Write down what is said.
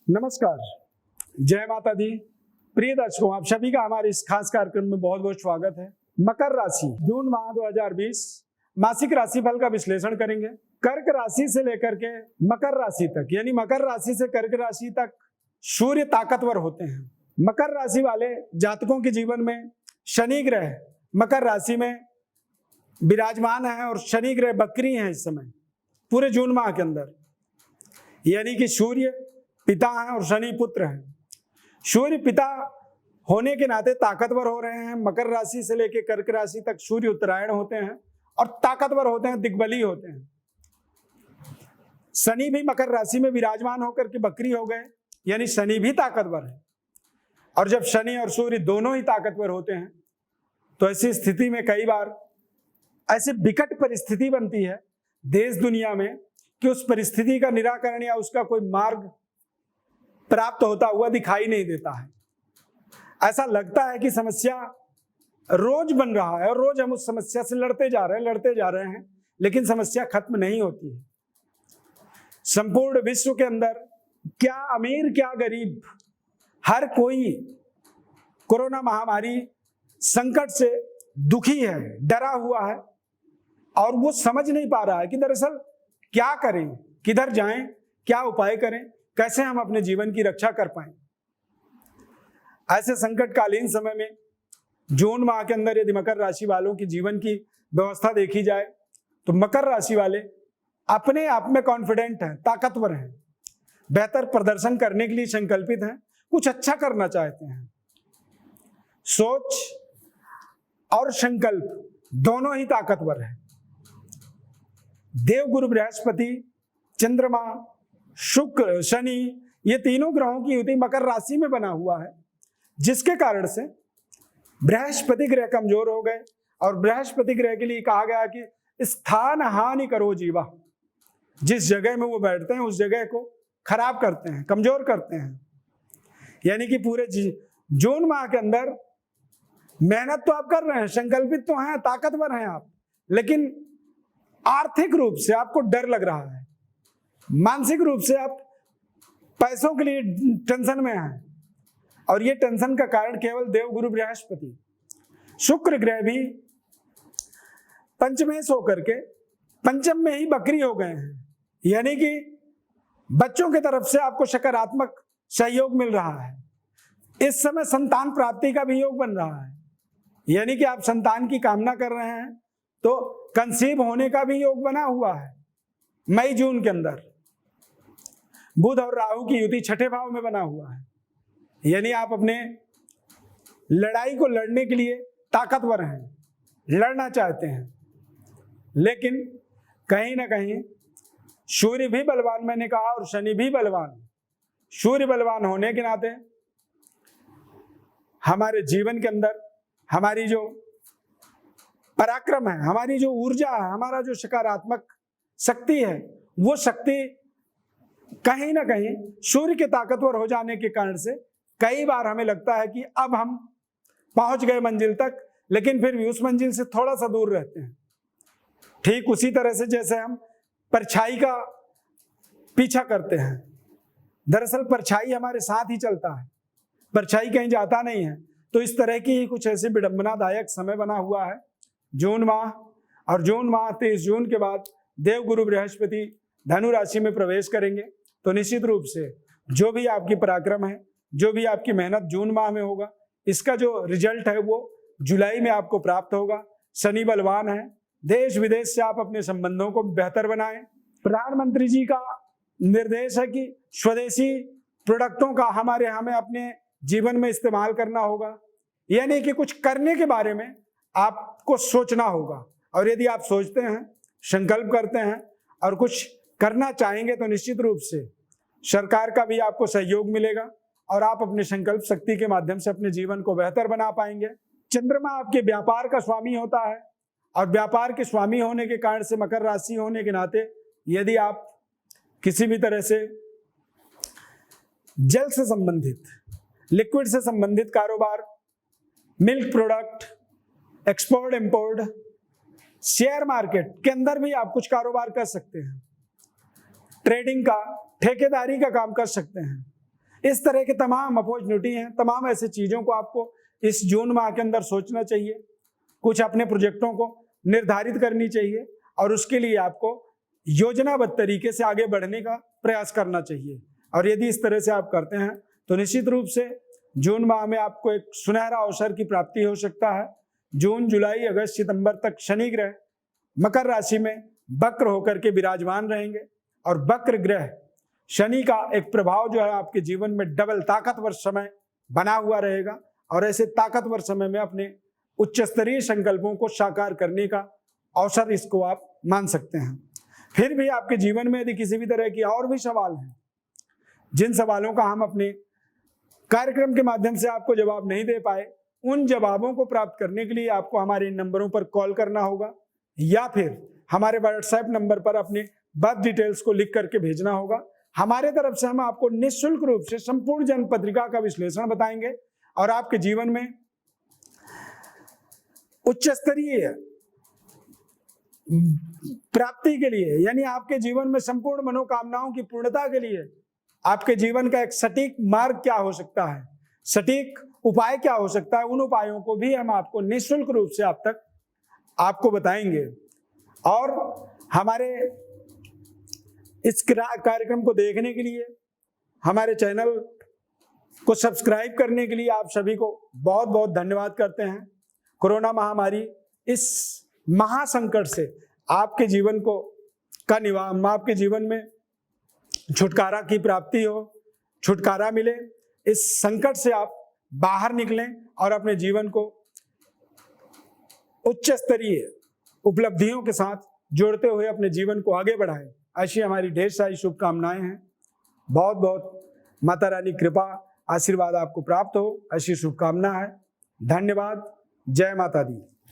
नमस्कार, जय माता दी। प्रिय दर्शकों, आप सभी का हमारे इस खास कार्यक्रम में बहुत बहुत स्वागत है। मकर राशि जून माह 2020 मासिक राशिफल का विश्लेषण करेंगे। कर्क राशि से लेकर के मकर राशि तक, यानी मकर राशि से कर्क राशि तक सूर्य ताकतवर होते हैं। मकर राशि वाले जातकों के जीवन में शनि ग्रह मकर राशि में विराजमान है और शनि ग्रह बकरी है इस समय पूरे जून माह के अंदर, यानी कि सूर्य पिता हैं और शनि पुत्र हैं। सूर्य पिता होने के नाते ताकतवर हो रहे हैं। मकर राशि से लेकर कर्क राशि तक सूर्य उत्तरायण होते हैं और ताकतवर होते हैं, दिग्बली होते हैं। शनि भी मकर राशि में विराजमान होकर के बकरी हो गए, यानी शनि भी ताकतवर है। और जब शनि और सूर्य दोनों ही ताकतवर होते हैं तो ऐसी स्थिति में कई बार ऐसी विकट परिस्थिति बनती है देश दुनिया में कि उस परिस्थिति का निराकरण या उसका कोई मार्ग प्राप्त होता हुआ दिखाई नहीं देता है। ऐसा लगता है कि समस्या रोज बन रहा है और रोज हम उस समस्या से लड़ते जा रहे हैं, लेकिन समस्या खत्म नहीं होती है। संपूर्ण विश्व के अंदर क्या अमीर क्या गरीब, हर कोई कोरोना महामारी संकट से दुखी है, डरा हुआ है और वो समझ नहीं पा रहा है कि दरअसल क्या करें, किधर जाएं, क्या उपाय करें, कैसे हम अपने जीवन की रक्षा कर पाएं। ऐसे संकटकालीन समय में जून माह के अंदर यदि मकर राशि वालों की जीवन की व्यवस्था देखी जाए तो मकर राशि वाले अपने आप में कॉन्फिडेंट हैं, ताकतवर हैं, बेहतर प्रदर्शन करने के लिए संकल्पित हैं, कुछ अच्छा करना चाहते हैं। सोच और संकल्प दोनों ही ताकतवर हैं। देव गुरु बृहस्पति, चंद्रमा, शुक्र, शनि, ये तीनों ग्रहों की युति मकर राशि में बना हुआ है, जिसके कारण से बृहस्पति ग्रह कमजोर हो गए और बृहस्पति ग्रह के लिए कहा गया कि स्थान हानि करो जीवा। जिस जगह में वो बैठते हैं उस जगह को खराब करते हैं, कमजोर करते हैं। यानी कि पूरे जून माह के अंदर मेहनत तो आप कर रहे हैं, संकल्पित तो हैं, ताकतवर हैं आप, लेकिन आर्थिक रूप से आपको डर लग रहा है, मानसिक रूप से आप पैसों के लिए टेंशन में हैं और ये टेंशन का कारण केवल देव गुरु बृहस्पति। शुक्र ग्रह भी पंचमेश होकर के पंचम में ही बकरी हो गए हैं, यानी कि बच्चों की तरफ से आपको सकारात्मक सहयोग मिल रहा है। इस समय संतान प्राप्ति का भी योग बन रहा है, यानी कि आप संतान की कामना कर रहे हैं तो कंसीव होने का भी योग बना हुआ है मई जून के अंदर। बुध और राहु की युति छठे भाव में बना हुआ है, यानी आप अपने लड़ाई को लड़ने के लिए ताकतवर हैं, लड़ना चाहते हैं, लेकिन कहीं ना कहीं सूर्य भी बलवान मैंने कहा और शनि भी बलवान। सूर्य बलवान होने के नाते हमारे जीवन के अंदर हमारी जो पराक्रम है, हमारी जो ऊर्जा है, हमारा जो सकारात्मक शक्ति है, वो शक्ति कहीं ना कहीं सूर्य के ताकतवर हो जाने के कारण से कई बार हमें लगता है कि अब हम पहुंच गए मंजिल तक, लेकिन फिर भी उस मंजिल से थोड़ा सा दूर रहते हैं। ठीक उसी तरह से जैसे हम परछाई का पीछा करते हैं, दरअसल परछाई हमारे साथ ही चलता है, परछाई कहीं जाता नहीं है। तो इस तरह की कुछ ऐसे विडंबनादायक समय बना हुआ है जून माह। और जून माह 23 जून के बाद देव गुरु बृहस्पति धनु राशि में प्रवेश करेंगे, तो निश्चित रूप से जो भी आपकी पराक्रम है, जो भी आपकी मेहनत जून माह में होगा, इसका जो रिजल्ट है वो जुलाई में आपको प्राप्त होगा। शनि बलवान है, देश विदेश से आप अपने संबंधों को बेहतर बनाएं। प्रधानमंत्री जी का निर्देश है कि स्वदेशी प्रोडक्टों का हमें अपने जीवन में इस्तेमाल करना होगा, यानी कि कुछ करने के बारे में आपको सोचना होगा। और यदि आप सोचते हैं, संकल्प करते हैं और कुछ करना चाहेंगे तो निश्चित रूप से सरकार का भी आपको सहयोग मिलेगा और आप अपने संकल्प शक्ति के माध्यम से अपने जीवन को बेहतर बना पाएंगे। चंद्रमा आपके व्यापार का स्वामी होता है और व्यापार के स्वामी होने के कारण से मकर राशि होने के नाते यदि आप किसी भी तरह से जल से संबंधित, लिक्विड से संबंधित कारोबार, milk product, export import, share market के अंदर भी आप कुछ कारोबार कर सकते हैं। ट्रेडिंग का, ठेकेदारी का काम कर सकते हैं। इस तरह के तमाम अपॉर्चुनिटी हैं, तमाम ऐसी चीज़ों को आपको इस जून माह के अंदर सोचना चाहिए, कुछ अपने प्रोजेक्टों को निर्धारित करनी चाहिए और उसके लिए आपको योजनाबद्ध तरीके से आगे बढ़ने का प्रयास करना चाहिए। और यदि इस तरह से आप करते हैं तो निश्चित रूप से जून माह में आपको एक सुनहरा अवसर की प्राप्ति हो सकता है। जून, जुलाई, अगस्त, सितंबर तक शनि ग्रह मकर राशि में वक्र होकर के विराजमान रहेंगे और वक्र ग्रह शनि का एक प्रभाव जो है आपके जीवन में डबल ताकतवर समय बना हुआ रहेगा और ऐसे ताकतवर समय में अपने उच्च स्तरीय संकल्पों को साकार करने का अवसर इसको आप मान सकते हैं। फिर भी आपके जीवन में यदि किसी भी तरह की और भी सवाल हैं, जिन सवालों का हम अपने कार्यक्रम के माध्यम से आपको जवाब नहीं दे पाए, उन जवाबों को प्राप्त करने के लिए आपको हमारे इन नंबरों पर कॉल करना होगा या फिर हमारे व्हाट्सएप नंबर पर अपने बर्थ डिटेल्स को लिख करके भेजना होगा। हमारे तरफ से हम आपको निःशुल्क रूप से संपूर्ण जन्म पत्रिका का विश्लेषण बताएंगे और आपके जीवन में उच्च स्तरीय प्राप्ति के लिए, यानी आपके जीवन में संपूर्ण मनोकामनाओं की पूर्णता के लिए आपके जीवन का एक सटीक मार्ग क्या हो सकता है, सटीक उपाय क्या हो सकता है, उन उपायों को भी हम आपको निःशुल्क रूप से आप तक आपको बताएंगे। और हमारे इस कार्यक्रम को देखने के लिए, हमारे चैनल को सब्सक्राइब करने के लिए आप सभी को बहुत बहुत धन्यवाद करते हैं। कोरोना महामारी इस महासंकट से आपके जीवन को आपके जीवन में छुटकारा की प्राप्ति हो, छुटकारा मिले, इस संकट से आप बाहर निकलें और अपने जीवन को उच्च स्तरीय उपलब्धियों के साथ जोड़ते हुए अपने जीवन को आगे बढ़ाएं। ऐसी हमारी ढेर सारी शुभकामनाएं हैं। बहुत बहुत माता रानी कृपा आशीर्वाद आपको प्राप्त हो, ऐसी शुभकामना है। धन्यवाद। जय माता दी।